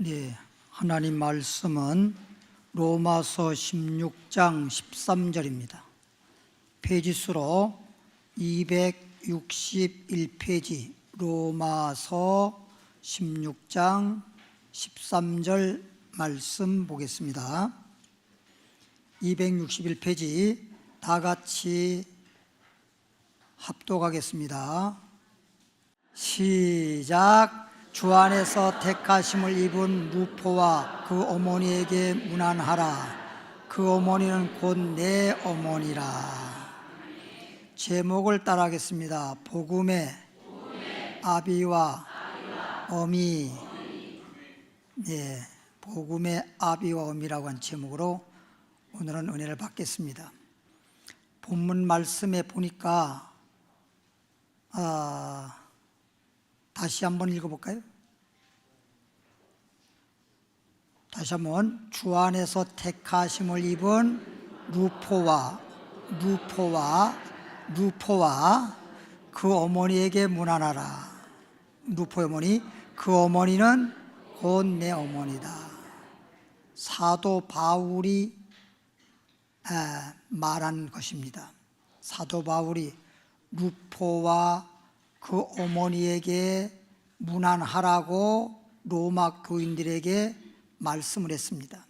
네, 하나님 말씀은 로마서 16장 13절입니다. 페이지수로 261페이지 로마서 16장 13절 말씀 보겠습니다. 261페이지 다 같이 합독하겠습니다. 시작. 주 안에서 택하심을 입은 루포와 그 어머니에게 문안하라. 그 어머니는 곧 내 어머니라. 제목을 따라하겠습니다. 복음의 아비와 어미. 네, 복음의 아비와 어미라고 한 제목으로 오늘은 은혜를 받겠습니다. 본문 말씀에 보니까 다시 한번 읽어볼까요? 다시 한번. 주 안에서 택하심을 입은 루포와 그 어머니에게 문안하라. 루포의 어머니, 그 어머니는 곧 내 어머니다. 사도 바울이 말한 것입니다. 사도 바울이 루포와 그 어머니에게 문안하라고 로마 교인들에게 말씀을 했습니다.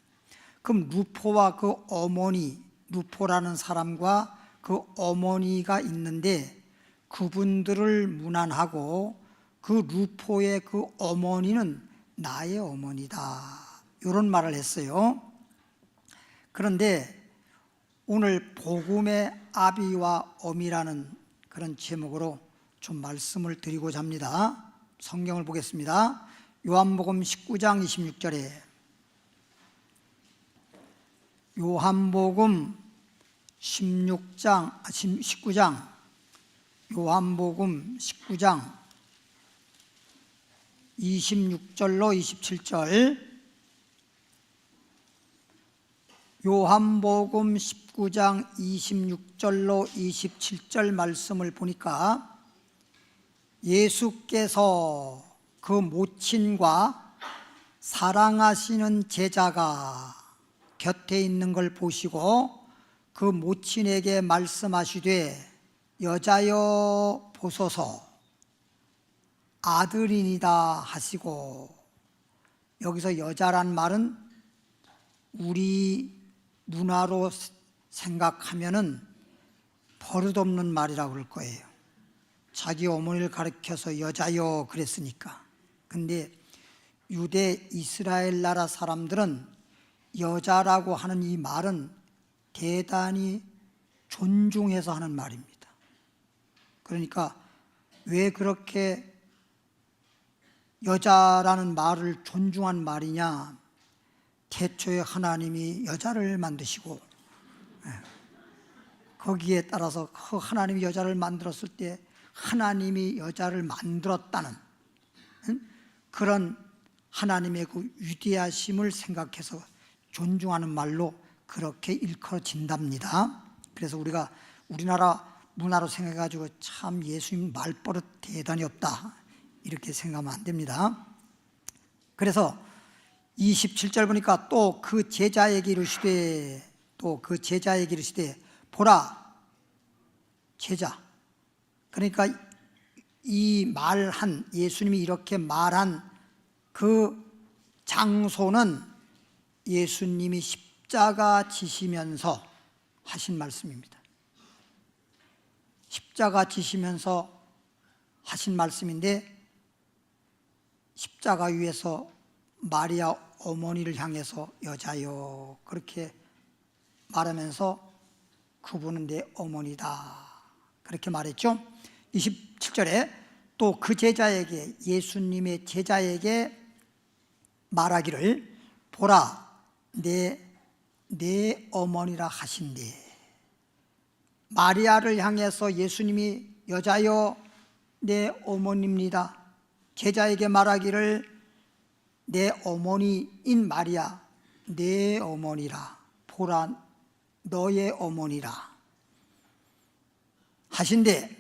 그럼 루포와 그 어머니, 루포라는 사람과 그 어머니가 있는데 그분들을 문안하고 그 루포의 그 어머니는 나의 어머니다, 이런 말을 했어요. 그런데 오늘 복음의 아비와 어미라는 그런 제목으로 좀 말씀을 드리고자 합니다. 성경을 보겠습니다. 요한복음 19장 26절에 요한복음 19장 요한복음 19장 26절로 27절, 요한복음 19장 26절로 27절 말씀을 보니까 예수께서 그 모친과 사랑하시는 제자가 곁에 있는 걸 보시고 그 모친에게 말씀하시되 여자여 보소서 아들이니다 하시고, 여기서 여자란 말은 우리 문화로 생각하면은 버릇없는 말이라고 그럴 거예요. 자기 어머니를 가리켜서 여자여 그랬으니까. 근데 유대 이스라엘 나라 사람들은 여자라고 하는 이 말은 대단히 존중해서 하는 말입니다. 그러니까 왜 그렇게 여자라는 말을 존중한 말이냐? 태초에 하나님이 여자를 만드시고 거기에 따라서 그 하나님이 여자를 만들었을 때 하나님이 여자를 만들었다는 그런 하나님의 그 위대하심을 생각해서 존중하는 말로 그렇게 일컬어진답니다. 그래서 우리가 우리나라 문화로 생각해가지고 참 예수님 말버릇 대단히 없다 이렇게 생각하면 안 됩니다. 그래서 27절 보니까 또 그 제자에게 이르시되 보라. 제자, 그러니까 이 말한, 예수님이 이렇게 말한 그 장소는 예수님이 십자가 지시면서 하신 말씀입니다. 십자가 지시면서 하신 말씀인데 십자가 위에서 마리아 어머니를 향해서 여자여 그렇게 말하면서 그분은 내 어머니다 그렇게 말했죠. 27절에 또 그 제자에게, 예수님의 제자에게 말하기를 보라 내 어머니라 하신대. 마리아를 향해서 예수님이 여자여 내 어머니입니다. 제자에게 말하기를 내 어머니인 마리아 내 어머니라, 보라 너의 어머니라 하신대.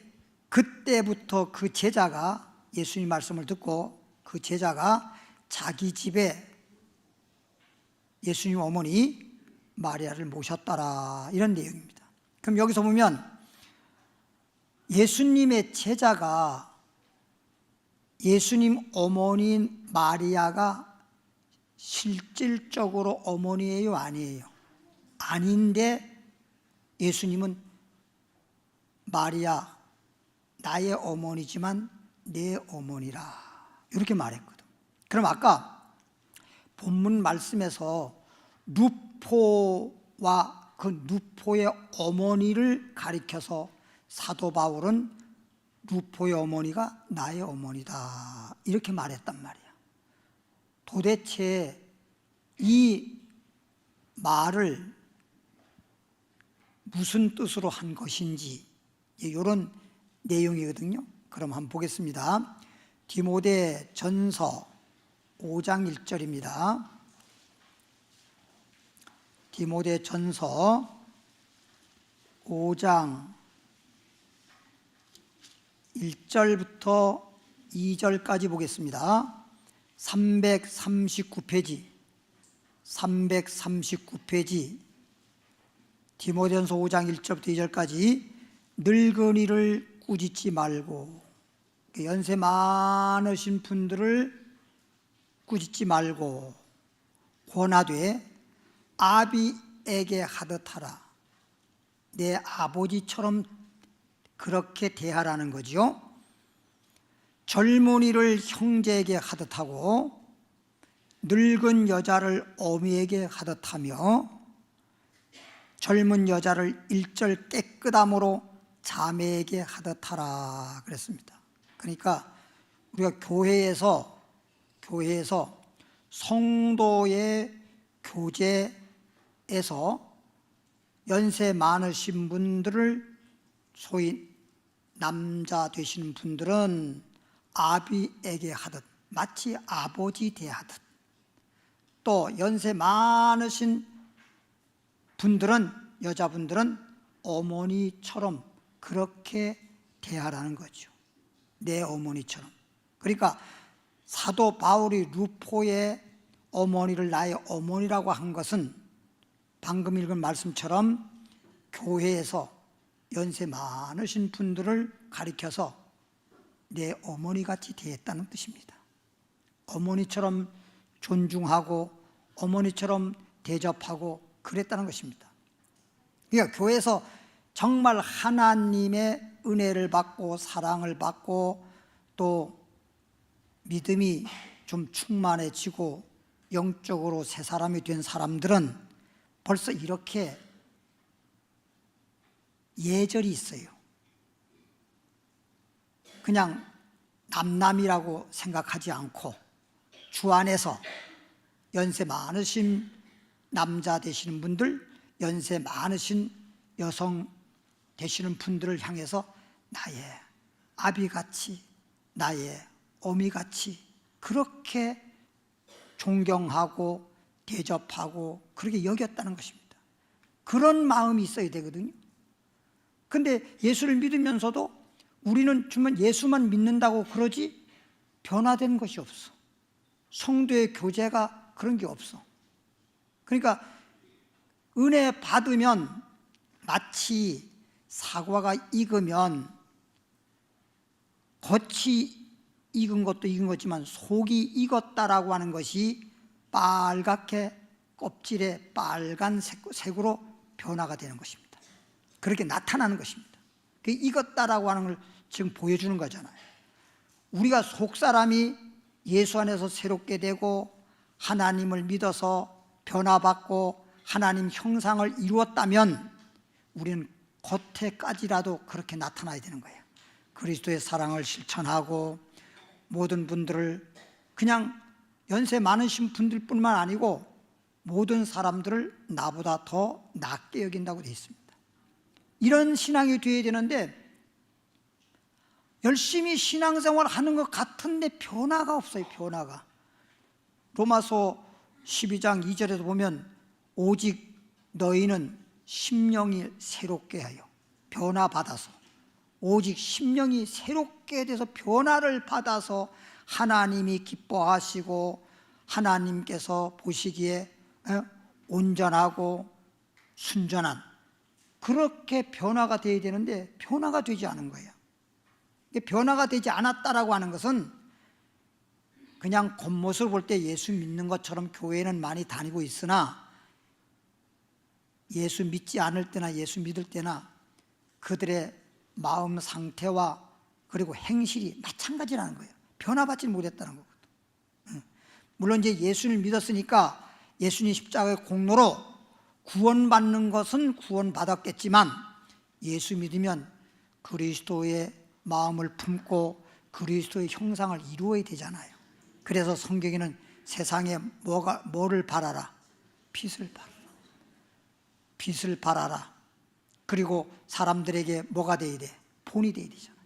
그때부터 그 제자가, 예수님 말씀을 듣고 그 제자가 자기 집에 예수님 어머니 마리아를 모셨더라, 이런 내용입니다. 그럼 여기서 보면 예수님의 제자가 예수님 어머니인 마리아가 실질적으로 어머니예요, 아니에요? 아닌데 예수님은 마리아, 나의 어머니지만 내 어머니라, 이렇게 말했거든. 그럼 아까 본문 말씀에서 누포와 그 누포의 어머니를 가리켜서 사도 바울은 누포의 어머니가 나의 어머니다, 이렇게 말했단 말이야. 도대체 이 말을 무슨 뜻으로 한 것인지, 이런 내용이거든요. 그럼 한번 보겠습니다. 디모데 전서 5장 1절입니다. 디모데 전서 5장 1절부터 2절까지 보겠습니다. 339페이지 디모데전서 5장 1절부터 2절까지. 늙은이를 꾸짖지 말고, 연세 많으신 분들을 꾸짖지 말고 권하되 아비에게 하듯 하라. 내 아버지처럼 그렇게 대하라는 거죠. 젊은이를 형제에게 하듯 하고 늙은 여자를 어미에게 하듯 하며 젊은 여자를 일절 깨끗함으로 자매에게 하듯 하라 그랬습니다. 그러니까 우리가 교회에서 성도의 교제에서 연세 많으신 분들을, 소위 남자 되시는 분들은 아비에게 하듯, 마치 아버지 대하듯, 또 연세 많으신 분들은, 여자분들은 어머니처럼 그렇게 대하라는 거죠. 내 어머니처럼. 그러니까 사도 바울이 루포의 어머니를 나의 어머니라고 한 것은 방금 읽은 말씀처럼 교회에서 연세 많으신 분들을 가리켜서 내 어머니같이 대했다는 뜻입니다. 어머니처럼 존중하고 어머니처럼 대접하고 그랬다는 것입니다. 그러니까 교회에서 정말 하나님의 은혜를 받고 사랑을 받고 또 믿음이 좀 충만해지고 영적으로 새 사람이 된 사람들은 벌써 이렇게 예절이 있어요. 그냥 남남이라고 생각하지 않고 주 안에서 연세 많으신 남자 되시는 분들, 연세 많으신 여성 되시는 분들을 향해서 나의 아비같이, 나의 어미같이 그렇게 존경하고 대접하고 그렇게 여겼다는 것입니다. 그런 마음이 있어야 되거든요. 근데 예수를 믿으면서도 우리는 정말 예수만 믿는다고 그러지 변화된 것이 없어. 성도의 교제가 그런 게 없어. 그러니까 은혜 받으면 마치 사과가 익으면 겉이 익은 것도 익은 거지만 속이 익었다라고 하는 것이 빨갛게 껍질에 빨간색으로 변화가 되는 것입니다. 그렇게 나타나는 것입니다. 그 익었다라고 하는 걸 지금 보여주는 거잖아요. 우리가 속사람이 예수 안에서 새롭게 되고 하나님을 믿어서 변화받고 하나님 형상을 이루었다면 우리는 겉에까지라도 그렇게 나타나야 되는 거예요. 그리스도의 사랑을 실천하고 모든 분들을, 그냥 연세 많으신 분들뿐만 아니고 모든 사람들을 나보다 더 낫게 여긴다고 되어 있습니다. 이런 신앙이 되어야 되는데 열심히 신앙생활 하는 것 같은데 변화가 없어요. 변화가. 로마서 12장 2절에도 보면 오직 너희는 심령이 새롭게 하여 변화받아서, 오직 심령이 새롭게 돼서 변화를 받아서 하나님이 기뻐하시고 하나님께서 보시기에 온전하고 순전한 그렇게 변화가 되어야 되는데 변화가 되지 않은 거예요. 변화가 되지 않았다라고 하는 것은 그냥 겉모습을 볼 때 예수 믿는 것처럼 교회는 많이 다니고 있으나 예수 믿지 않을 때나 예수 믿을 때나 그들의 마음 상태와 그리고 행실이 마찬가지라는 거예요. 변화받지 못했다는 거거든. 물론 이제 예수를 믿었으니까 예수님 십자가의 공로로 구원받는 것은 구원받았겠지만 예수 믿으면 그리스도의 마음을 품고 그리스도의 형상을 이루어야 되잖아요. 그래서 성경에는 세상에 뭐를 바라라? 빛을 바라라. 빛을 바라라. 그리고 사람들에게 뭐가 돼야 돼? 본이 돼야 되잖아요.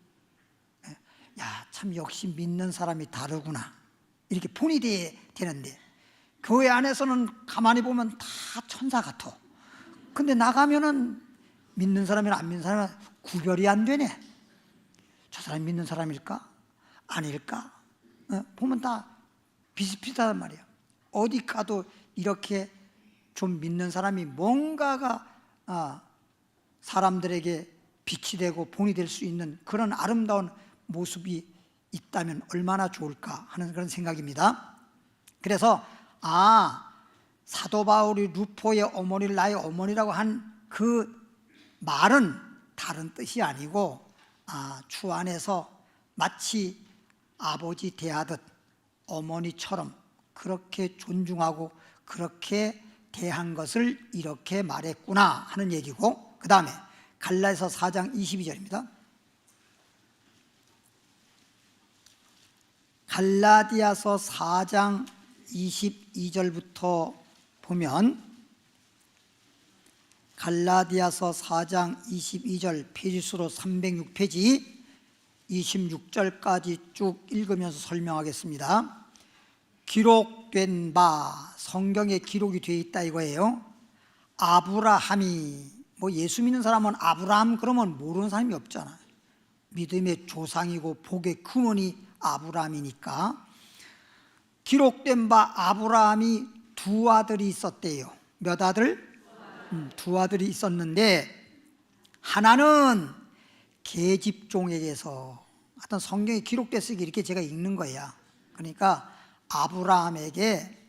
야, 참 역시 믿는 사람이 다르구나. 이렇게 본이 돼야 되는데 교회 안에서는 가만히 보면 다 천사 같아. 근데 나가면은 믿는 사람이나 안 믿는 사람은 구별이 안 되네. 저 사람이 믿는 사람일까? 아닐까? 보면 다 비슷비슷하단 말이에요. 어디 가도 이렇게 좀 믿는 사람이 뭔가가 사람들에게 빛이 되고 본이 될 수 있는 그런 아름다운 모습이 있다면 얼마나 좋을까 하는 그런 생각입니다. 그래서 사도 바울이 루포의 어머니를 나의 어머니라고 한 그 말은 다른 뜻이 아니고 주 안에서 마치 아버지 대하듯 어머니처럼 그렇게 존중하고 그렇게 대한 것을 이렇게 말했구나 하는 얘기고, 그 다음에 갈라디아서 4장 22절입니다. 갈라디아서 4장 22절부터 보면 갈라디아서 4장 22절 페이지수로 306페이지 26절까지 쭉 읽으면서 설명하겠습니다. 기록된 바, 성경에 기록이 되어 있다 이거예요. 아브라함이, 예수 믿는 사람은 아브라함 그러면 모르는 사람이 없잖아요. 믿음의 조상이고 복의 근원이 아브라함이니까. 기록된 바 아브라함이 두 아들이 있었대요. 몇 아들? 두 아들이 있었는데 하나는 계집종에게서, 하여튼 성경에 기록됐으니 이렇게 제가 읽는 거야. 그러니까 아브라함에게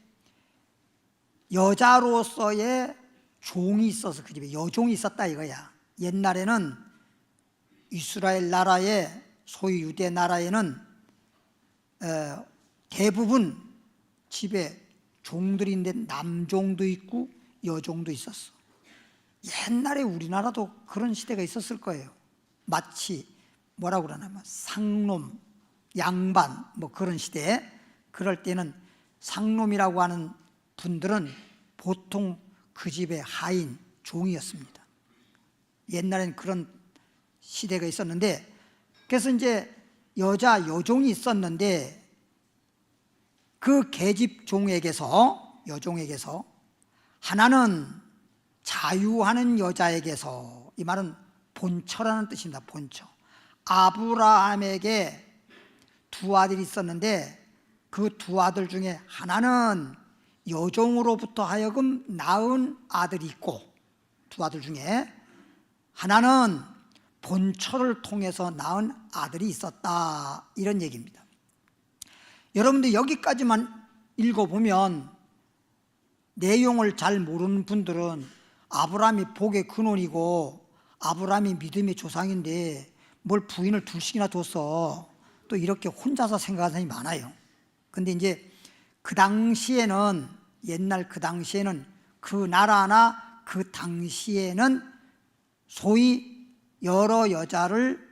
여자로서의 종이 있어서 그 집에 여종이 있었다 이거야. 옛날에는 이스라엘 나라에, 소위 유대 나라에는 대부분 집에 종들인데 남종도 있고 여종도 있었어. 옛날에 우리나라도 그런 시대가 있었을 거예요. 마치 뭐라고 그러냐면 상놈, 양반 그런 시대. 그럴 때는 상놈이라고 하는 분들은 보통 그 집의 하인, 종이었습니다. 옛날엔 그런 시대가 있었는데, 그래서 이제 여종이 있었는데 그 계집종에게서, 여종에게서, 하나는 자유하는 여자에게서, 이 말은 본처라는 뜻입니다. 본처. 아브라함에게 두 아들이 있었는데 그 두 아들 중에 하나는 여종으로부터 하여금 낳은 아들이 있고, 두 아들 중에 하나는 본처를 통해서 낳은 아들이 있었다, 이런 얘기입니다. 여러분들 여기까지만 읽어보면 내용을 잘 모르는 분들은 아브라함이 복의 근원이고 아브라함이 믿음의 조상인데 뭘 부인을 둘씩이나 뒀어, 또 이렇게 혼자서 생각하는 사람이 많아요. 근데 이제 그 당시에는, 옛날 그 당시에는, 그 나라나 그 당시에는 소위 여러 여자를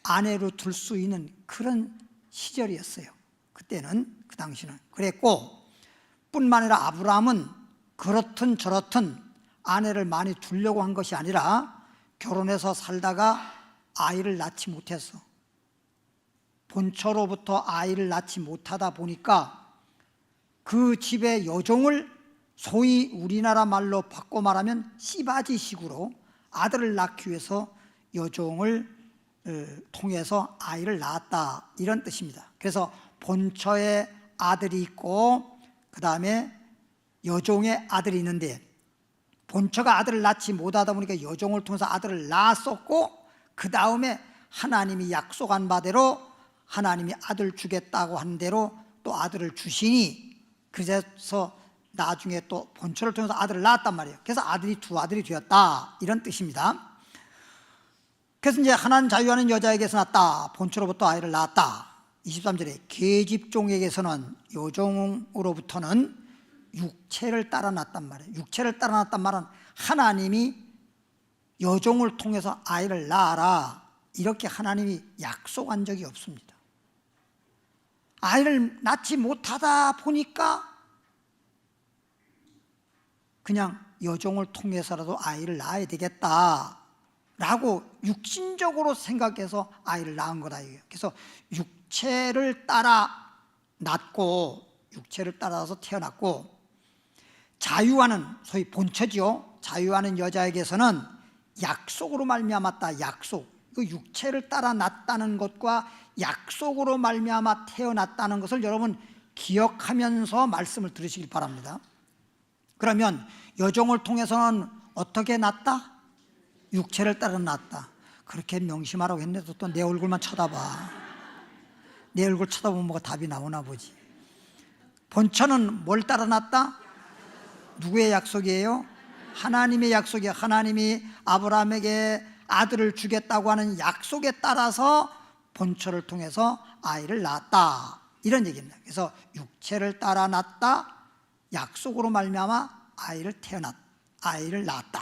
아내로 둘 수 있는 그런 시절이었어요. 그때는, 그 당시는 그랬고, 뿐만 아니라 아브라함은 그렇든 저렇든 아내를 많이 두려고 한 것이 아니라 결혼해서 살다가 아이를 낳지 못했어. 본처로부터 아이를 낳지 못하다 보니까 그 집의 여종을, 소위 우리나라 말로 바꿔 말하면 씨바지식으로 아들을 낳기 위해서 여종을 통해서 아이를 낳았다, 이런 뜻입니다. 그래서 본처의 아들이 있고 그 다음에 여종의 아들이 있는데 본처가 아들을 낳지 못하다 보니까 여종을 통해서 아들을 낳았었고, 그 다음에 하나님이 약속한 바대로 하나님이 아들 주겠다고 한 대로 또 아들을 주시니, 그래서 나중에 또 본처를 통해서 아들을 낳았단 말이에요. 그래서 두 아들이 되었다, 이런 뜻입니다. 그래서 이제 하나는 자유하는 여자에게서 낳았다, 본처로부터 아이를 낳았다. 23절에 계집종에게서는, 여종으로부터는 육체를 따라 낳았단 말이에요. 육체를 따라 낳았단 말은 하나님이 여종을 통해서 아이를 낳아라, 이렇게 하나님이 약속한 적이 없습니다. 아이를 낳지 못하다 보니까 그냥 여종을 통해서라도 아이를 낳아야 되겠다라고 육신적으로 생각해서 아이를 낳은 거다. 그래서 육체를 따라 낳고, 육체를 따라서 태어났고, 자유하는, 소위 본처지요, 자유하는 여자에게서는 약속으로 말미암았다. 약속. 그 육체를 따라 낳았다는 것과 약속으로 말미암아 태어났다는 것을 여러분 기억하면서 말씀을 들으시길 바랍니다. 그러면 여종을 통해서는 어떻게 낳았다? 육체를 따라 낳았다. 그렇게 명심하라고 했는데 또 내 얼굴만 쳐다봐. 내 얼굴 쳐다보면 뭐가 답이 나오나 보지. 본처는 뭘 따라 낳았다? 누구의 약속이에요? 하나님의 약속이에요. 하나님이 아브라함에게 아들을 주겠다고 하는 약속에 따라서 본처를 통해서 아이를 낳았다, 이런 얘기입니다. 그래서 육체를 따라 낳았다, 약속으로 말미암아 아이를 낳았다.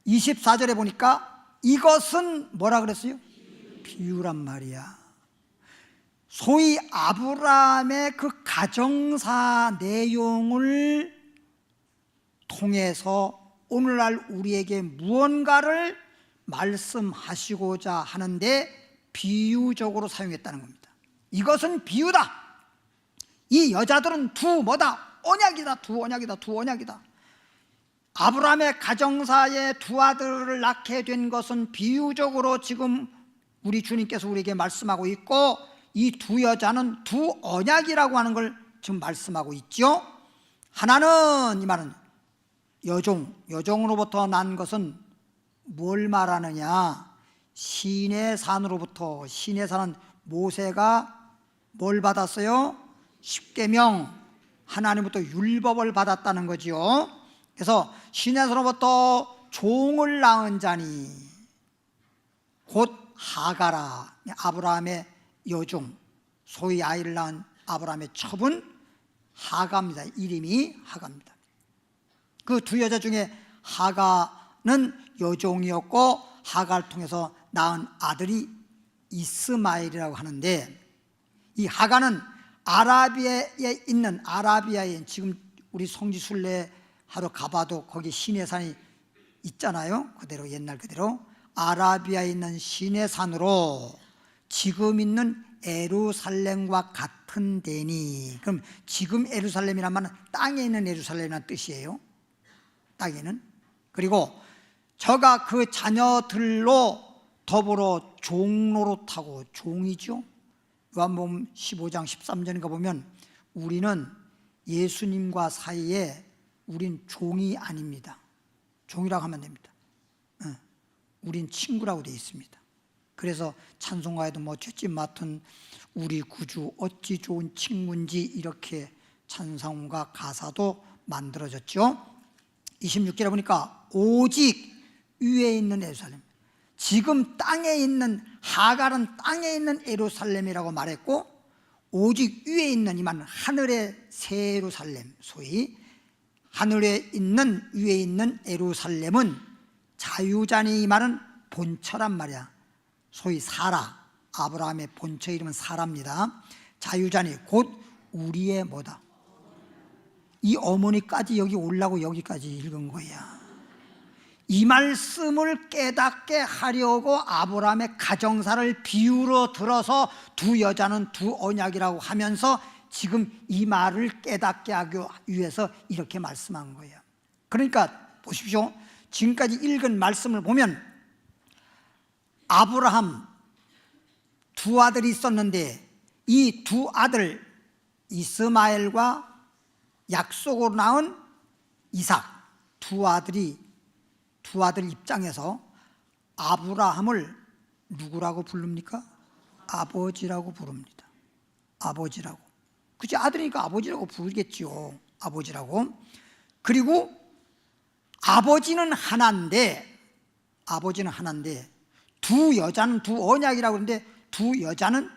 24절에 보니까 이것은 뭐라 그랬어요? 비유란 말이야. 소위 아브라함의 그 가정사 내용을 통해서 오늘날 우리에게 무언가를 말씀하시고자 하는데 비유적으로 사용했다는 겁니다. 이것은 비유다. 이 여자들은 두 언약이다. 두 언약이다. 아브라함의 가정사에 두 아들을 낳게 된 것은 비유적으로 지금 우리 주님께서 우리에게 말씀하고 있고, 이 두 여자는 두 언약이라고 하는 걸 지금 말씀하고 있죠. 하나는, 이 말은 여종으로부터 난 것은 뭘 말하느냐? 시내산으로부터. 시내산은 모세가 뭘 받았어요? 십계명, 하나님부터 율법을 받았다는 거지요. 그래서 시내산으로부터 종을 낳은 자니 곧 하가라. 아브라함의 여종, 소위 아이를 낳은 아브라함의 첩은 하가입니다. 이름이 하가입니다. 그 두 여자 중에 하가는 여종이었고, 하가를 통해서 낳은 아들이 이스마엘이라고 하는데, 이 하가는 아라비아에 있는, 지금 우리 성지순례 하러 가봐도 거기 시내산이 있잖아요. 그대로, 옛날 그대로 아라비아에 있는 시내산으로 지금 있는 예루살렘과 같은 데니. 그럼 지금 예루살렘이란 말은 땅에 있는 예루살렘이라는 뜻이에요. 땅에는. 그리고 저가 그 자녀들로 더불어 종노릇하고, 종이죠. 요한복음 15장 13절인가 보면 우리는 예수님과 사이에 우린 종이 아닙니다. 종이라고 하면 됩니다. 우린 친구라고 되어 있습니다. 그래서 찬송가에도 뭐 죄짐 맡은 우리 구주 어찌 좋은 친구인지, 이렇게 찬송가 가사도 만들어졌죠. 26절에 보니까 오직 위에 있는 예루살렘, 지금 땅에 있는, 하갈은 땅에 있는 예루살렘이라고 말했고, 오직 위에 있는, 이 말은 하늘의 새 예루살렘, 소위 하늘에 있는, 위에 있는 예루살렘은 자유자니, 이 말은 본처란 말이야. 소위 사라, 아브라함의 본처 이름은 사라입니다. 자유자니 곧 우리의 뭐다? 이 어머니까지 여기 올라고 여기까지 읽은 거야. 이 말씀을 깨닫게 하려고 아브라함의 가정사를 비유로 들어서 두 여자는 두 언약이라고 하면서 지금 이 말을 깨닫게 하기 위해서 이렇게 말씀한 거예요. 그러니까 보십시오. 지금까지 읽은 말씀을 보면 아브라함 두 아들이 있었는데, 이 두 아들 이스마엘과 약속으로 낳은 이삭 두 아들 입장에서 아브라함을 누구라고 부릅니까? 아버지라고 부릅니다. 아버지라고. 그치, 아들이니까 아버지라고 부르겠죠. 아버지라고. 그리고 아버지는 하나인데 두 여자는 두 언약이라고 그러는데 두 여자는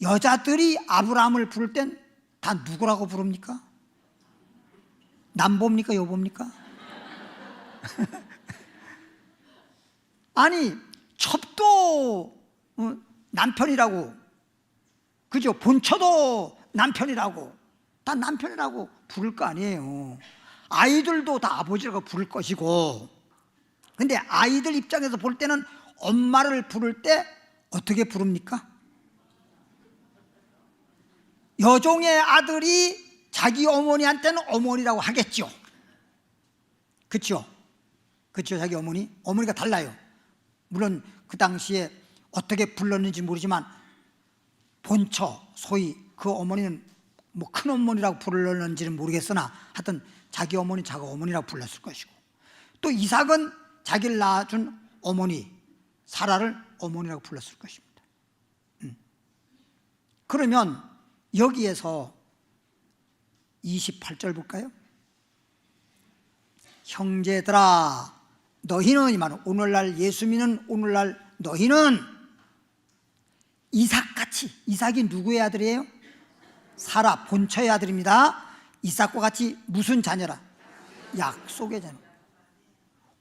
여자들이 아브라함을 부를 땐 다 누구라고 부릅니까? 남보입니까? 여보입니까? 아니 첩도 남편이라고, 그죠? 본처도 남편이라고, 다 남편이라고 부를 거 아니에요. 아이들도 다 아버지라고 부를 것이고. 근데 아이들 입장에서 볼 때는 엄마를 부를 때 어떻게 부릅니까? 여종의 아들이 자기 어머니한테는 어머니라고 하겠죠. 그렇죠? 그렇죠. 자기 어머니가 달라요. 물론 그 당시에 어떻게 불렀는지 모르지만 본처, 소위 그 어머니는 뭐 큰 어머니라고 불렀는지는 모르겠으나 하여튼 자기 어머니 자기 어머니라고 불렀을 것이고, 또 이삭은 자기를 낳아준 어머니 사라를 어머니라고 불렀을 것입니다. 그러면 여기에서 28절 볼까요? 형제들아 너희는, 이 말은 오늘날 예수 믿는 오늘날 너희는 이삭같이, 이삭이 누구의 아들이에요? 사라 본처의 아들입니다. 이삭과 같이 무슨 자녀라? 약속의 자녀.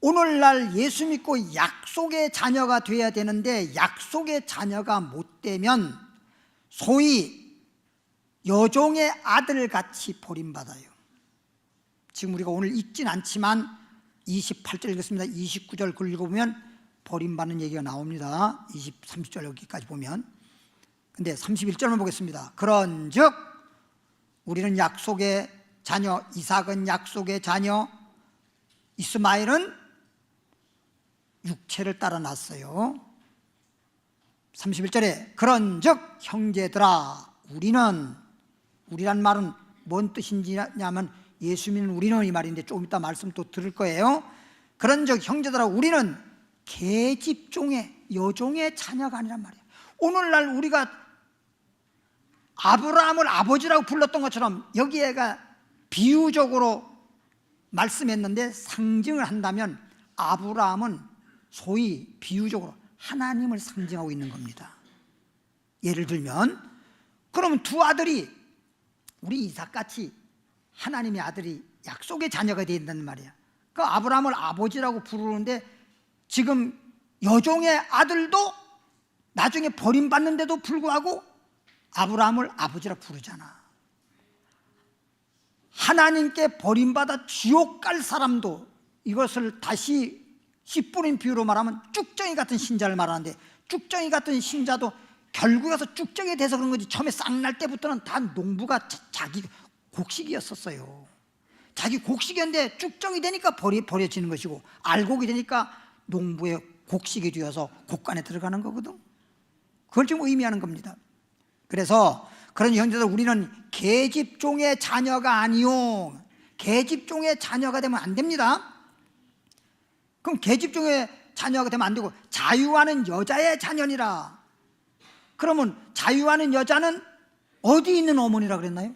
오늘날 예수 믿고 약속의 자녀가 돼야 되는데 약속의 자녀가 못 되면 소위 여종의 아들같이 버림받아요. 지금 우리가 오늘 읽진 않지만 28절 읽었습니다. 29절 글 읽어보면 버림받는 얘기가 나옵니다. 30절 여기까지 보면. 근데 31절만 보겠습니다. 그런즉 우리는 약속의 자녀, 이삭은 약속의 자녀, 이스마엘은 육체를 따라 났어요. 31절에 그런즉 형제들아 우리란 말은 뭔 뜻인지냐면 예수 믿는 우리는 이 말인데 조금 이따 말씀 또 들을 거예요. 그런즉 형제들아 우리는 계집종의 여종의 자녀가 아니란 말이에요. 오늘날 우리가 아브라함을 아버지라고 불렀던 것처럼 여기에가 비유적으로 말씀했는데 상징을 한다면 아브라함은 소위 비유적으로 하나님을 상징하고 있는 겁니다. 예를 들면 그러면 두 아들이 우리 이삭같이 하나님의 아들이 약속의 자녀가 되어야 된다는 말이야. 그 아브라함을 아버지라고 부르는데 지금 여종의 아들도 나중에 버림받는데도 불구하고 아브라함을 아버지라 부르잖아. 하나님께 버림받아 지옥 갈 사람도, 이것을 다시 씨뿌린 비유로 말하면 쭉정이 같은 신자를 말하는데, 쭉정이 같은 신자도 결국에서 쭉정이 돼서 그런 거지, 처음에 싹 날 때부터는 다 농부가 자기 곡식이었었어요. 자기 곡식이었는데 쭉정이 되니까 버려지는 것이고, 알곡이 되니까 농부의 곡식이 되어서 곡간에 들어가는 거거든. 그걸 지금 의미하는 겁니다. 그래서 그런 형제들 우리는 계집종의 자녀가 아니요, 계집종의 자녀가 되면 안 됩니다. 그럼 계집종의 자녀가 되면 안 되고 자유하는 여자의 자녀니라. 그러면 자유하는 여자는 어디 있는 어머니라 그랬나요?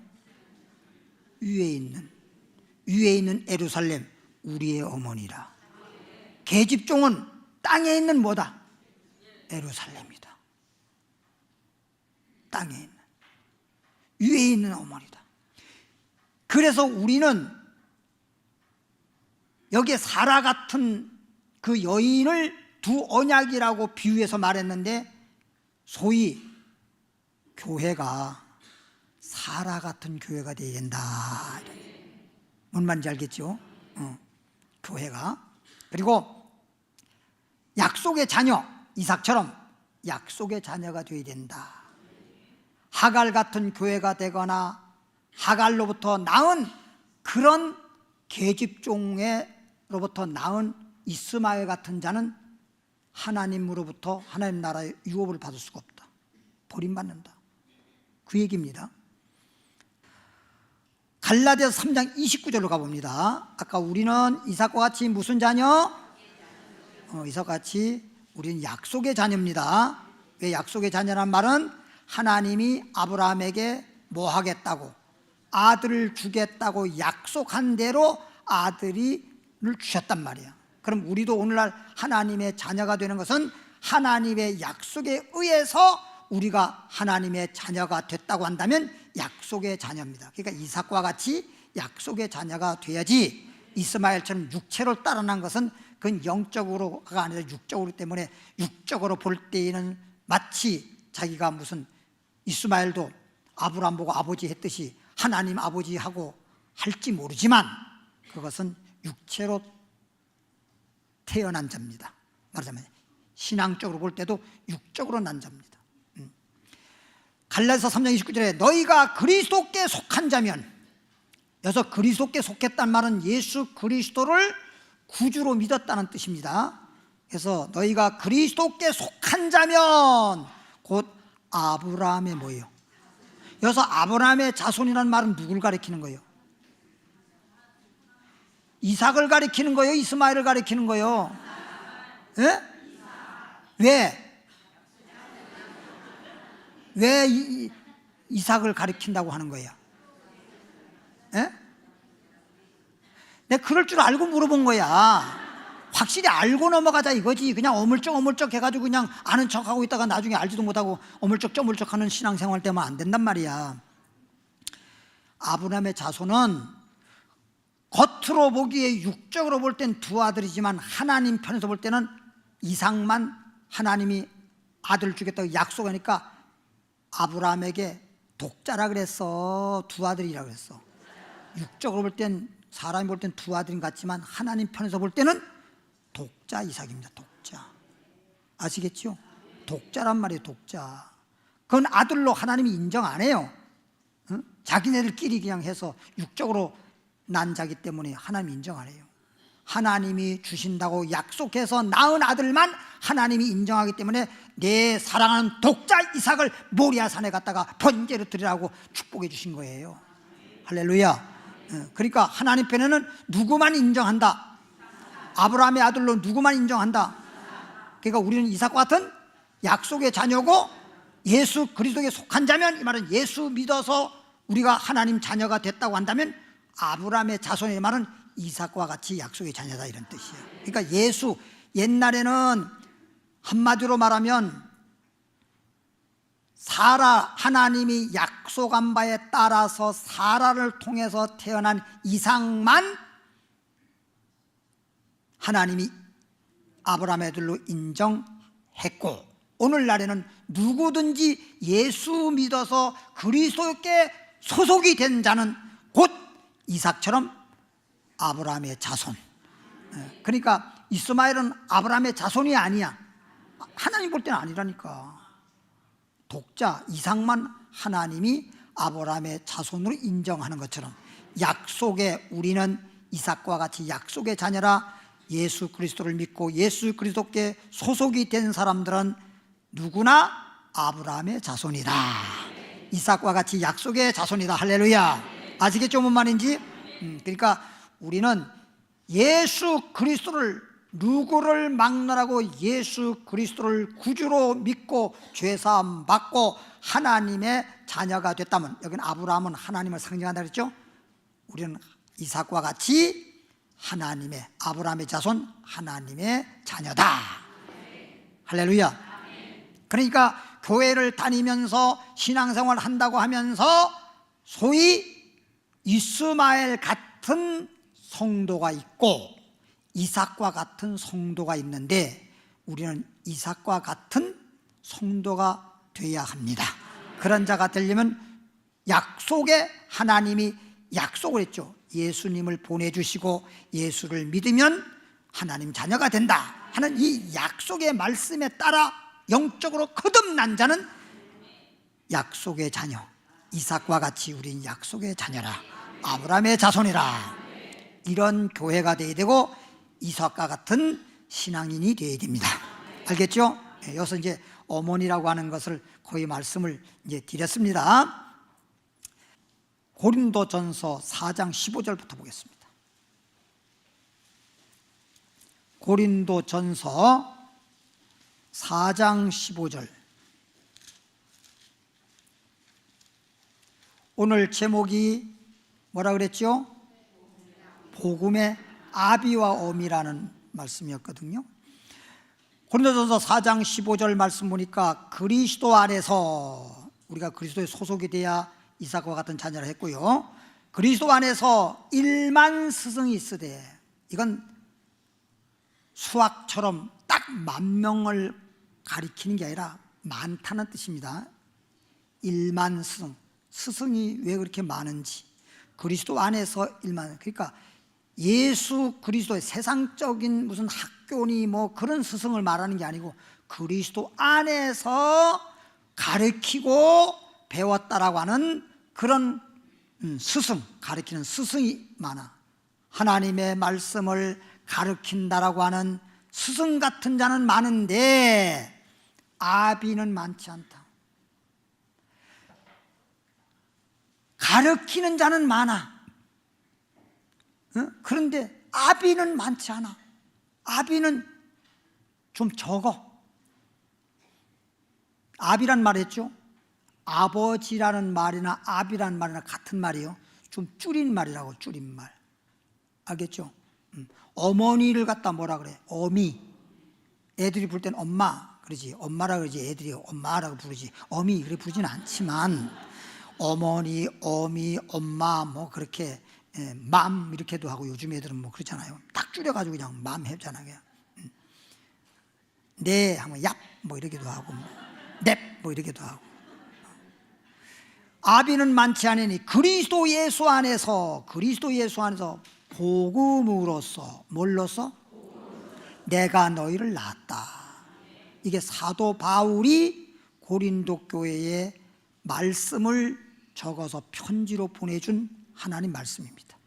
위에 있는 예루살렘 우리의 어머니라. 계집종은 땅에 있는 뭐다? 예루살렘이다. 땅에 있는, 위에 있는 어머니다. 그래서 우리는 여기에 사라 같은 그 여인을 두 언약이라고 비유해서 말했는데, 소위 교회가 사라 같은 교회가 되어야 된다. 뭔 말인지 알겠죠? 교회가. 그리고 약속의 자녀, 이삭처럼 약속의 자녀가 되어야 된다. 하갈 같은 교회가 되거나 하갈로부터 낳은 그런 계집종으로부터 낳은 이스마엘 같은 자는 하나님으로부터, 하나님 나라의 유업을 받을 수가 없다. 버림받는다. 그 얘기입니다. 갈라디아서 3장 29절로 가봅니다. 아까 우리는 이삭과 같이 무슨 자녀? 이삭과 같이 우리는 약속의 자녀입니다. 왜 약속의 자녀란 말은 하나님이 아브라함에게 뭐 하겠다고, 아들을 주겠다고 약속한 대로 아들을 주셨단 말이야. 그럼 우리도 오늘날 하나님의 자녀가 되는 것은 하나님의 약속에 의해서 우리가 하나님의 자녀가 됐다고 한다면 약속의 자녀입니다. 그러니까 이삭과 같이 약속의 자녀가 돼야지, 이스마엘처럼 육체로 따라난 것은 그건 영적으로가 아니라 육적으로 때문에 육적으로 볼 때에는 마치 자기가 무슨 이스마엘도 아브라함 보고 아버지 했듯이 하나님 아버지하고 할지 모르지만 그것은 육체로 태어난 자입니다. 말하자면 신앙적으로 볼 때도 육적으로 난 자입니다. 갈라디아서 3장 29절에 너희가 그리스도께 속한 자면, 여기서 그리스도께 속했다는 말은 예수 그리스도를 구주로 믿었다는 뜻입니다. 그래서 너희가 그리스도께 속한 자면 곧 아브라함의 뭐예요? 여기서 아브라함의 자손이라는 말은 누굴 가리키는 거예요? 이삭을 가리키는 거예요? 이스마엘을 가리키는 거예요? 예? 왜 이삭을 가리킨다고 하는 거예요? 예? 내가 그럴 줄 알고 물어본 거야. 확실히 알고 넘어가자 이거지. 그냥 어물쩍 해가지고 그냥 아는 척하고 있다가 나중에 알지도 못하고 어물쩍 하는 신앙생활 때문에 안 된단 말이야. 아브라함의 자손은 겉으로 보기에 육적으로 볼 땐 두 아들이지만 하나님 편에서 볼 때는 이삭만 하나님이 아들 주겠다고 약속하니까 아브라함에게 독자라 그랬어, 두 아들이라 그랬어. 육적으로 볼 땐, 사람이 볼 땐 두 아들인 같지만 하나님 편에서 볼 때는 독자 이삭입니다. 독자. 아시겠죠? 독자란 말이에요. 독자. 그건 아들로 하나님이 인정 안 해요. 응? 자기네들끼리 그냥 해서 육적으로 난 자기 때문에 하나님이 인정 안 해요. 하나님이 주신다고 약속해서 낳은 아들만 하나님이 인정하기 때문에 내 사랑하는 독자 이삭을 모리아 산에 갔다가 번제로 드리라고 축복해 주신 거예요. 할렐루야. 그러니까 하나님 편에는 누구만 인정한다? 아브라함의 아들로 누구만 인정한다? 그러니까 우리는 이삭과 같은 약속의 자녀고 예수 그리스도에 속한 자면, 이 말은 예수 믿어서 우리가 하나님 자녀가 됐다고 한다면 아브라함의 자손의 말은 이삭과 같이 약속의 자녀다, 이런 뜻이에요. 그러니까 예수, 옛날에는 한마디로 말하면 사라, 하나님이 약속한 바에 따라서 사라를 통해서 태어난 이삭만 하나님이 아브라함의 아들로 인정했고, 오늘날에는 누구든지 예수 믿어서 그리스도께 소속이 된 자는 곧 이삭처럼 아브라함의 자손. 그러니까 이스마엘은 아브라함의 자손이 아니야. 하나님 볼 때는 아니라니까. 독자 이삭만 하나님이 아브라함의 자손으로 인정하는 것처럼 약속의, 우리는 이삭과 같이 약속의 자녀라. 예수 그리스도를 믿고 예수 그리스도께 소속이 된 사람들은 누구나 아브라함의 자손이다. 이삭과 같이 약속의 자손이다. 할렐루야. 아시겠죠? 뭔 말인지? 그러니까 우리는 예수 그리스도를, 누구를 막론하고 예수 그리스도를 구주로 믿고 죄사함 받고 하나님의 자녀가 됐다면, 여기는 아브라함은 하나님을 상징한다 그랬죠? 우리는 이삭과 같이 하나님의, 아브라함의 자손, 하나님의 자녀다. 할렐루야. 그러니까 교회를 다니면서 신앙생활을 한다고 하면서 소위 이스마엘 같은 성도가 있고 이삭과 같은 성도가 있는데, 우리는 이삭과 같은 성도가 되어야 합니다. 그런 자가 되려면 약속에 하나님이 약속을 했죠. 예수님을 보내주시고 예수를 믿으면 하나님 자녀가 된다 하는 이 약속의 말씀에 따라 영적으로 거듭난 자는 약속의 자녀, 이삭과 같이 우린 약속의 자녀라, 아브라함의 자손이라. 이런 교회가 되어야 되고 이삭과 같은 신앙인이 되어야 됩니다. 알겠죠? 여기서 이제 어머니라고 하는 것을 거의 말씀을 이제 드렸습니다. 고린도전서 4장 15절부터 보겠습니다. 고린도전서 4장 15절. 오늘 제목이 뭐라 그랬죠? 복음의 아비와 어미라는 말씀이었거든요. 고린도전서 4장 15절 말씀 보니까 그리스도 안에서, 우리가 그리스도에 소속이 돼야 이삭과 같은 자녀를 했고요, 그리스도 안에서 1만 스승이 있으되, 이건 수학처럼 딱 10,000명을 가리키는 게 아니라 많다는 뜻입니다. 1만 스승, 스승이 왜 그렇게 많은지, 그리스도 안에서 1만, 그러니까 예수 그리스도의 세상적인 무슨 학교니 뭐 그런 스승을 말하는 게 아니고 그리스도 안에서 가르치고 배웠다라고 하는 그런 스승, 가르치는 스승이 많아. 하나님의 말씀을 가르친다라고 하는 스승 같은 자는 많은데 아비는 많지 않다. 가르치는 자는 많아. 그런데 아비는 많지 않아. 아비는 좀 적어. 아비란 말 했죠? 아버지라는 말이나 아비라는 말이나 같은 말이에요. 좀 줄인 말이라고, 줄인 말. 알겠죠? 어머니를 갖다 뭐라 그래? 어미. 애들이 부를 땐 엄마 그러지. 엄마라 그러지. 애들이 엄마라고 부르지. 어미 그래 부르지는 않지만 어머니, 어미, 엄마 뭐 그렇게 맘 이렇게도 하고, 요즘 애들은 뭐 그렇잖아요. 딱 줄여가지고 그냥 맘 해잖아요. 네 하면 얍 뭐 이렇게도 하고, 넵 뭐 이렇게도 하고. 아비는 많지 않으니 그리스도 예수 안에서, 그리스도 예수 안에서 복음으로써, 뭘로써? 내가 너희를 낳았다. 이게 사도 바울이 고린도 교회에 말씀을 적어서 편지로 보내준 하나님 말씀입니다.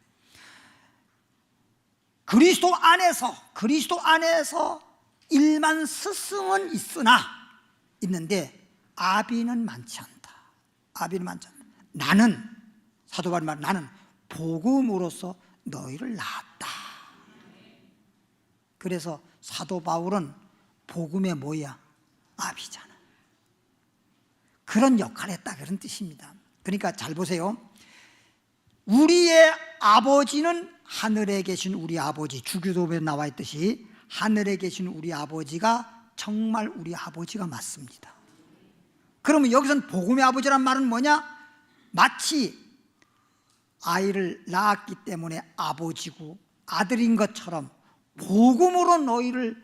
그리스도 안에서 1만 스승은 있는데 아비는 많지 않다. 아비는 많지 않다. 나는, 사도 바울이 말, 나는 복음으로써 너희를 낳았다. 그래서 사도 바울은 복음의 뭐야? 아비잖아. 그런 역할을 했다, 그런 뜻입니다. 그러니까 잘 보세요. 우리의 아버지는 하늘에 계신 우리 아버지, 주기도문에 나와 있듯이 하늘에 계신 우리 아버지가 정말 우리 아버지가 맞습니다. 그러면 여기서는 복음의 아버지란 말은 뭐냐? 마치 아이를 낳았기 때문에 아버지고 아들인 것처럼 복음으로 너희를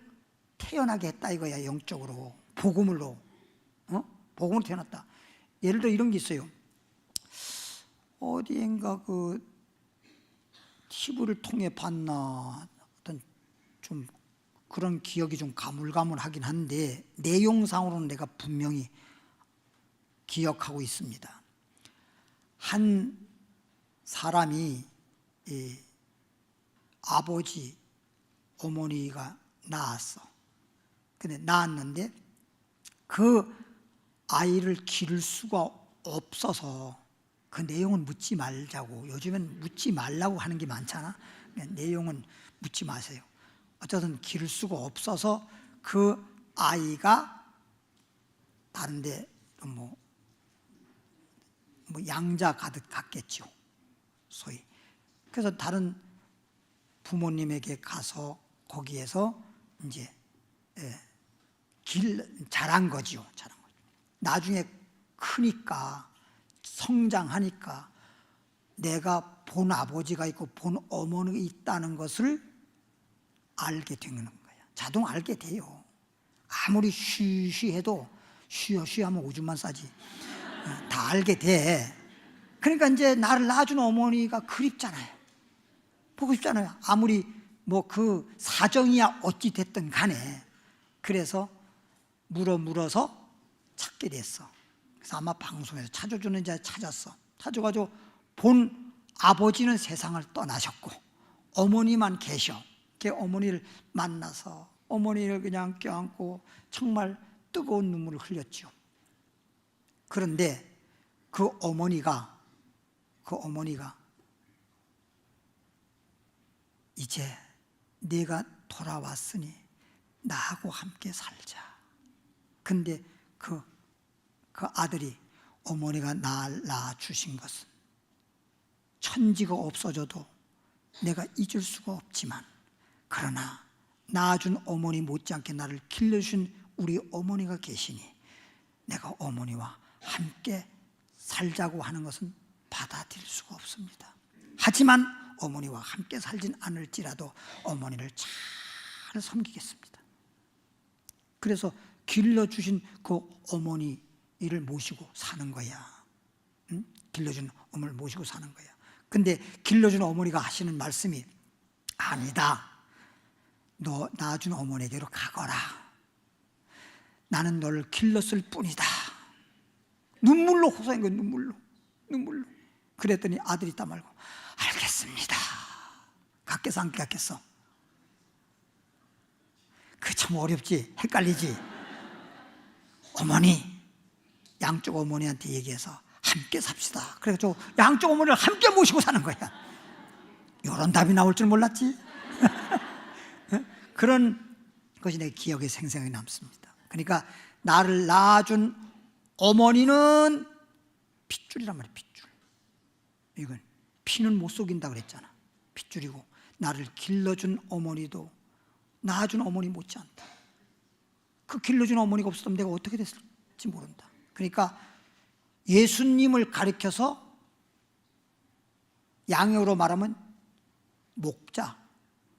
태어나게 했다 이거야. 영적으로 복음으로, 복음으로 태어났다. 예를 들어 이런 게 있어요. 어디엔가 그 TV를 통해 봤나, 어떤 좀 그런 기억이 좀 가물가물하긴 한데 내용상으로는 내가 분명히 기억하고 있습니다. 한 사람이 아버지, 어머니가 낳았어. 근데 낳았는데 그 아이를 기를 수가 없어서, 그 내용은 묻지 말자고. 요즘엔 묻지 말라고 하는 게 많잖아. 내용은 묻지 마세요. 어쨌든 기를 수가 없어서 그 아이가 다른데 뭐 양자 가득 갔겠죠, 소위. 그래서 다른 부모님에게 가서 거기에서 이제 자란 거죠. 나중에 크니까, 성장하니까 내가 본 아버지가 있고 본 어머니가 있다는 것을 알게 되는 거야. 자동 알게 돼요. 아무리 쉬쉬해도 쉬하면 오줌만 싸지. 다 알게 돼. 그러니까 이제 나를 낳아준 어머니가 그립잖아요. 보고 싶잖아요. 아무리 뭐 그 사정이야 어찌 됐든 간에. 그래서 물어서 찾게 됐어. 그래서 아마 방송에서 찾아주는 자 찾았어. 찾아가지고 본 아버지는 세상을 떠나셨고 어머니만 계셔. 그 어머니를 만나서 어머니를 그냥 껴안고 정말 뜨거운 눈물을 흘렸죠. 그런데 그 어머니가 그 어머니가 이제 내가 돌아왔으니 나하고 함께 살자. 근데 그 아들이 어머니가 날 낳아주신 것은 천지가 없어져도 내가 잊을 수가 없지만, 그러나 낳아준 어머니 못지않게 나를 길러주신 우리 어머니가 계시니 내가 어머니와 함께 살자고 하는 것은 받아들일 수가 없습니다. 하지만 어머니와 함께 살진 않을지라도 어머니를 잘 섬기겠습니다. 그래서 길러주신 그 어머니를 모시고 사는 거야. 응? 길러준 어머니를 모시고 사는 거야. 근데 길러준 어머니가 하시는 말씀이, 아니다, 너 낳아준 어머니에게로 가거라. 나는 너를 길렀을 뿐이다. 눈물로 호소한 거예요. 눈물로. 그랬더니 아들이 딱 말고, 알겠습니다. 같겠어 안 같겠어? 그 참 어렵지, 헷갈리지. 어머니, 양쪽 어머니한테 얘기해서 함께 삽시다. 그래서 양쪽 어머니를 함께 모시고 사는 거야. 이런 답이 나올 줄 몰랐지. 그런 것이 내 기억에 생생하게 남습니다. 그러니까 나를 낳아준 어머니는 핏줄이란 말이야. 핏줄. 이건 피는 못 속인다 그랬잖아. 핏줄이고, 나를 길러준 어머니도 낳아준 어머니 못지않다. 그 길러준 어머니가 없었다면 내가 어떻게 됐을지 모른다. 그러니까 예수님을 가리켜서 양으로 말하면 목자,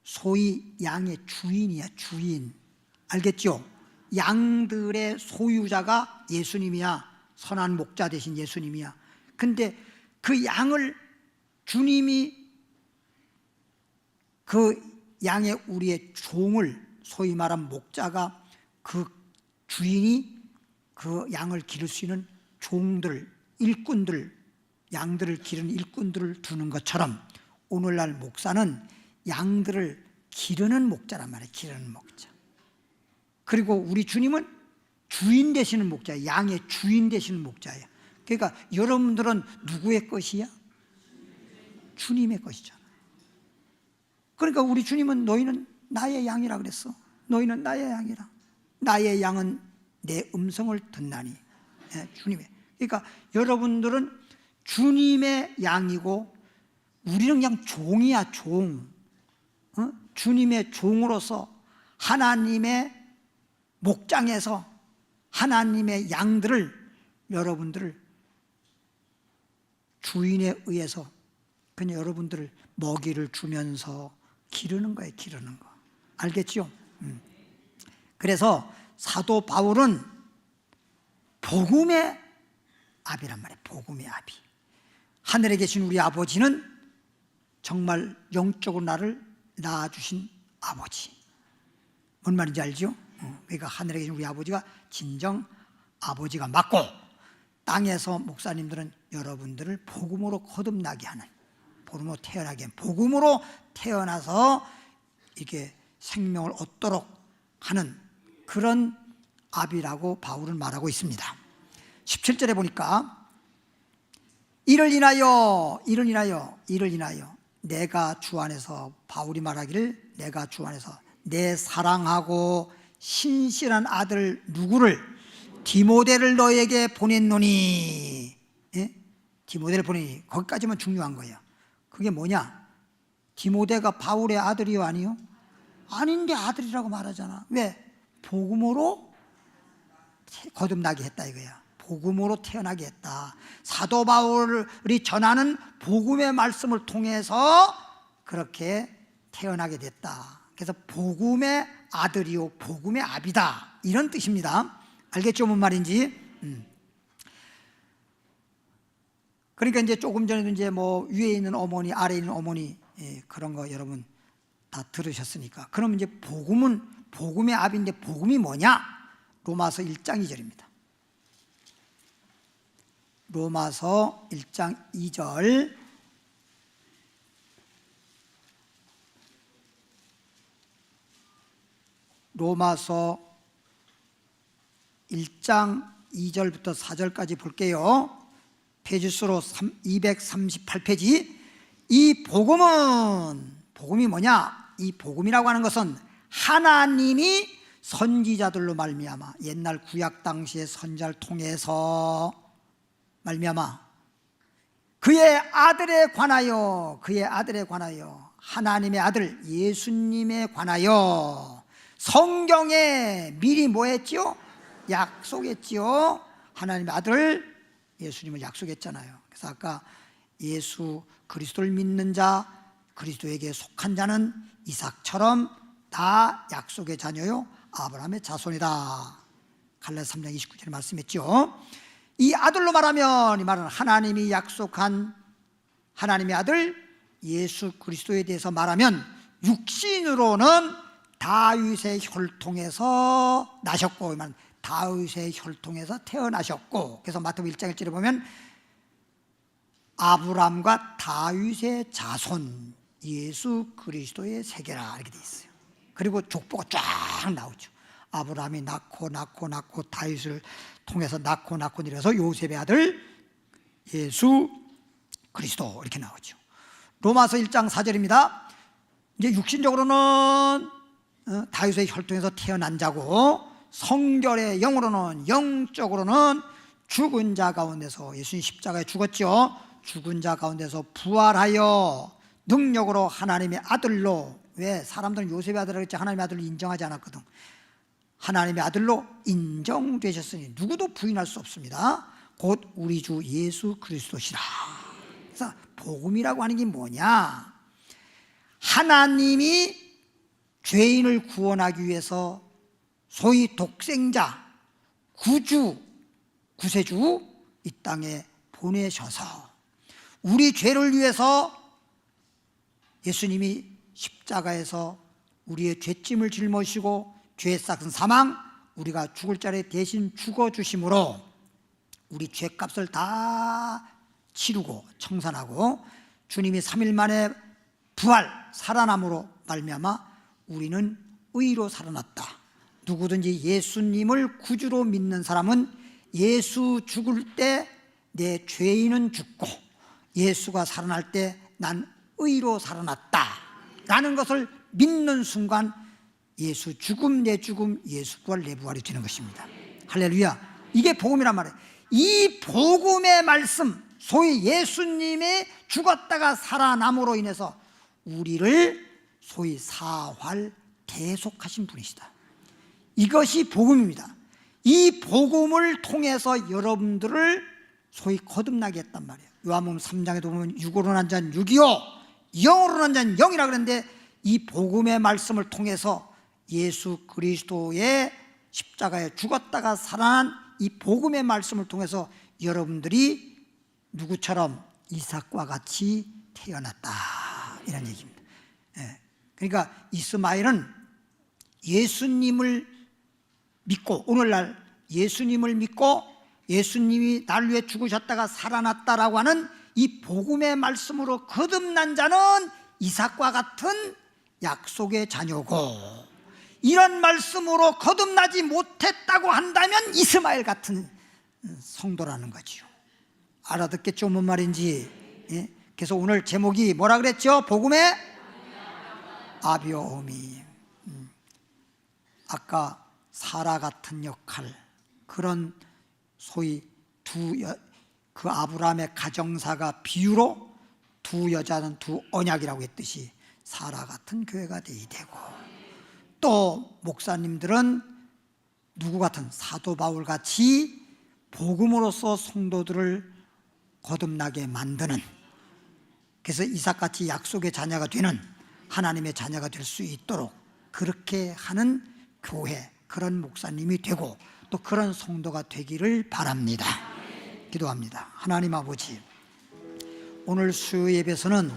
소위 양의 주인이야. 주인. 알겠죠? 양들의 소유자가 예수님이야. 선한 목자 대신 예수님이야. 근데 그 양을 주님이 그 양의 우리의 종을, 소위 말하면 목자가 그 주인이 그 양을 기를 수 있는 종들, 일꾼들, 양들을 기르는 일꾼들을 두는 것처럼 오늘날 목사는 양들을 기르는 목자란 말이에요. 기르는 목자. 그리고 우리 주님은 주인 되시는 목자예요. 양의 주인 되시는 목자예요. 그러니까 여러분들은 누구의 것이야? 주님의 것이잖아요. 그러니까 우리 주님은 너희는 나의 양이라 그랬어. 너희는 나의 양이라. 나의 양은 내 음성을 듣나니. 주님의. 그러니까 여러분들은 주님의 양이고 우리는 그냥 종이야. 종. 주님의 종으로서 하나님의 목장에서 하나님의 양들을, 여러분들을 주인에 의해서 그냥 여러분들을 먹이를 주면서 기르는 거예요. 기르는 거. 알겠죠? 그래서 사도 바울은 복음의 아비란 말이에요. 복음의 아비. 하늘에 계신 우리 아버지는 정말 영적으로 나를 낳아주신 아버지. 뭔 말인지 알죠? 그러니까 하늘에 계신 우리 아버지가 진정 아버지가 맞고, 땅에서 목사님들은 여러분들을 복음으로 거듭나게 하는, 복음으로 태어나게 하는, 복음으로 태어나서 이게 생명을 얻도록 하는 그런 아비라고 바울은 말하고 있습니다. 17절에 보니까 이를 인하여 내가 주 안에서, 바울이 말하기를 내가 주 안에서 내 사랑하고 신실한 아들 누구를, 디모데를 너에게 보냈노니. 예? 디모데를 보내니, 거기까지만 중요한 거예요. 그게 뭐냐? 디모데가 바울의 아들이요 아니요? 아닌데 아들이라고 말하잖아. 왜? 복음으로 거듭나게 했다 이거야. 복음으로 태어나게 했다. 사도 바울이 전하는 복음의 말씀을 통해서 그렇게 태어나게 됐다. 그래서 복음의 아들이요 복음의 아비다, 이런 뜻입니다. 알겠죠? 뭔 말인지? 그러니까 이제 조금 전에도 이제 뭐 위에 있는 어머니, 아래에 있는 어머니, 그런 거 여러분 다 들으셨으니까. 그럼 이제 복음은 복음의 아비인데 복음이 뭐냐? 로마서 1장 2절입니다. 로마서 1장 2절. 로마서 1장 2절부터 4절까지 볼게요. 페이지 수로 238페이지. 이 복음이 뭐냐? 이 복음이라고 하는 것은 하나님이 선지자들로 말미암아, 옛날 구약 당시의 선지자를 통해서 말미암아 그의 아들에 관하여 하나님의 아들 예수님에 관하여 성경에 미리 뭐 했지요? 약속했지요. 하나님의 아들 예수님을 약속했잖아요. 그래서 아까 예수 그리스도를 믿는 자, 그리스도에게 속한 자는 이삭처럼 다 약속의 자녀요 아브라함의 자손이다. 갈라디아서 3장 29절에 말씀했죠. 이 아들로 말하면, 이 말은 하나님이 약속한 하나님의 아들 예수 그리스도에 대해서 말하면, 육신으로는 다윗의 혈통에서 나셨고, 이 말은 다윗의 혈통에서 태어나셨고, 그래서 마태복음 1장 1절에 보면 아브라함과 다윗의 자손 예수 그리스도의 세계라 이렇게 돼 있어요. 그리고 족보가 쫙 나오죠. 아브라함이 낳고 다윗을 통해서 낳고 이래서 요셉의 아들 예수 그리스도 이렇게 나오죠. 로마서 1장 4절입니다. 이제 육신적으로는 다윗의 혈통에서 태어난 자고, 성결의 영으로는, 영적으로는 죽은 자 가운데서, 예수님 십자가에 죽었죠. 죽은 자 가운데서 부활하여 능력으로 하나님의 아들로, 왜 사람들은 요셉의 아들이라고 했지 하나님의 아들로 인정하지 않았거든. 하나님의 아들로 인정되셨으니 누구도 부인할 수 없습니다. 곧 우리 주 예수 그리스도시라. 그래서 복음이라고 하는 게 뭐냐? 하나님이 죄인을 구원하기 위해서 소위 독생자, 구세주 이 땅에 보내셔서 우리 죄를 위해서 예수님이 십자가에서 우리의 죄짐을 짊어지시고 죄의 싹은 사망, 우리가 죽을 자리에 대신 죽어주심으로 우리 죄값을 다 치르고 청산하고, 주님이 3일 만에 부활 살아남으로 말미암아 우리는 의로 살아났다. 누구든지 예수님을 구주로 믿는 사람은 예수 죽을 때 내 죄인은 죽고 예수가 살아날 때 난 의로 살아났다 라는 것을 믿는 순간 예수 죽음 내 죽음, 예수 부활 내 부활이 되는 것입니다. 할렐루야. 이게 복음이란 말이에요. 이 복음의 말씀, 소위 예수님이 죽었다가 살아남으로 인해서 우리를 소위 사활 대속하신 분이시다. 이것이 복음입니다. 이 복음을 통해서 여러분들을 소위 거듭나게 했단 말이에요. 요한복음 3장에도 보면 육으로 난 자는 육이요 영으로 난 자는 영이라 그랬는데, 이 복음의 말씀을 통해서 예수 그리스도의 십자가에 죽었다가 살아난 이 복음의 말씀을 통해서 여러분들이 누구처럼 이삭과 같이 태어났다 이런 얘기입니다. 그러니까 이스마엘은 예수님을 믿고, 오늘날 예수님을 믿고 예수님이 날 위해 죽으셨다가 살아났다라고 하는 이 복음의 말씀으로 거듭난 자는 이삭과 같은 약속의 자녀고, 이런 말씀으로 거듭나지 못했다고 한다면 이스마엘 같은 성도라는 거죠. 알아듣겠죠? 뭔 말인지. 그래서 오늘 제목이 뭐라 그랬죠? 복음의 아비와 어미. 아까 사라 같은 역할, 그런 소위 그 아브라함의 가정사가 비유로 두 여자는 두 언약이라고 했듯이 사라 같은 교회가 되어야 되고, 또 목사님들은 누구 같은 사도 바울 같이 복음으로써 성도들을 거듭나게 만드는, 그래서 이삭같이 약속의 자녀가 되는 하나님의 자녀가 될 수 있도록 그렇게 하는 교회, 그런 목사님이 되고 또 그런 성도가 되기를 바랍니다. 기도합니다. 하나님 아버지, 오늘 수요 예배에서는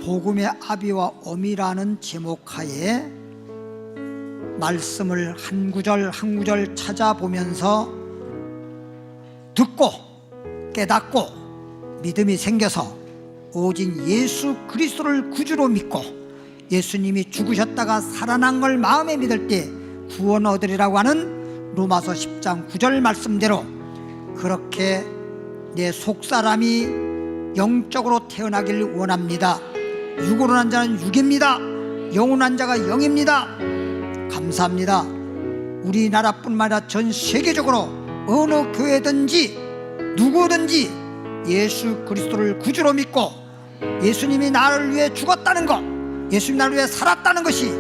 복음의 아비와 어미라는 제목하에 말씀을 한 구절 한 구절 찾아보면서 듣고 깨닫고 믿음이 생겨서 오직 예수 그리스도를 구주로 믿고 예수님이 죽으셨다가 살아난 걸 마음에 믿을 때 구원 얻으리라고 하는 로마서 10장 9절 말씀대로 그렇게 내 속사람이 영적으로 태어나길 원합니다. 육으로 난 자는 육입니다. 영으로 난 자가 영입니다. 감사합니다. 우리나라뿐만 아니라 전 세계적으로 어느 교회든지 누구든지 예수 그리스도를 구주로 믿고 예수님이 나를 위해 죽었다는 것, 예수님이 나를 위해 살았다는 것이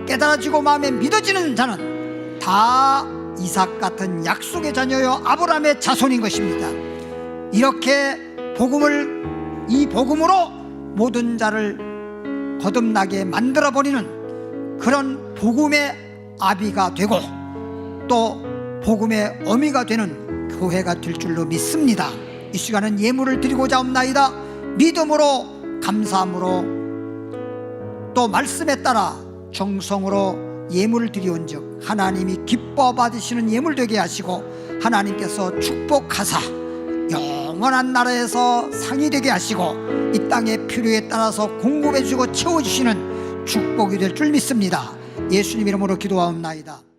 깨달아지고 마음에 믿어지는 자는 다 이삭 같은 약속의 자녀요 아브라함의 자손인 것입니다. 이렇게 이 복음으로 모든 자를 거듭나게 만들어버리는 그런 복음의 아비가 되고 또 복음의 어미가 되는 교회가 될 줄로 믿습니다. 이 시간은 예물을 드리고자 합나이다. 믿음으로, 감사함으로, 또 말씀에 따라 정성으로 예물을 드리온즉 하나님이 기뻐 받으시는 예물 되게 하시고 하나님께서 축복하사 영원한 나라에서 상이 되게 하시고 이 땅의 필요에 따라서 공급해 주고 채워주시는 축복이 될 줄 믿습니다. 예수님 이름으로 기도하옵나이다.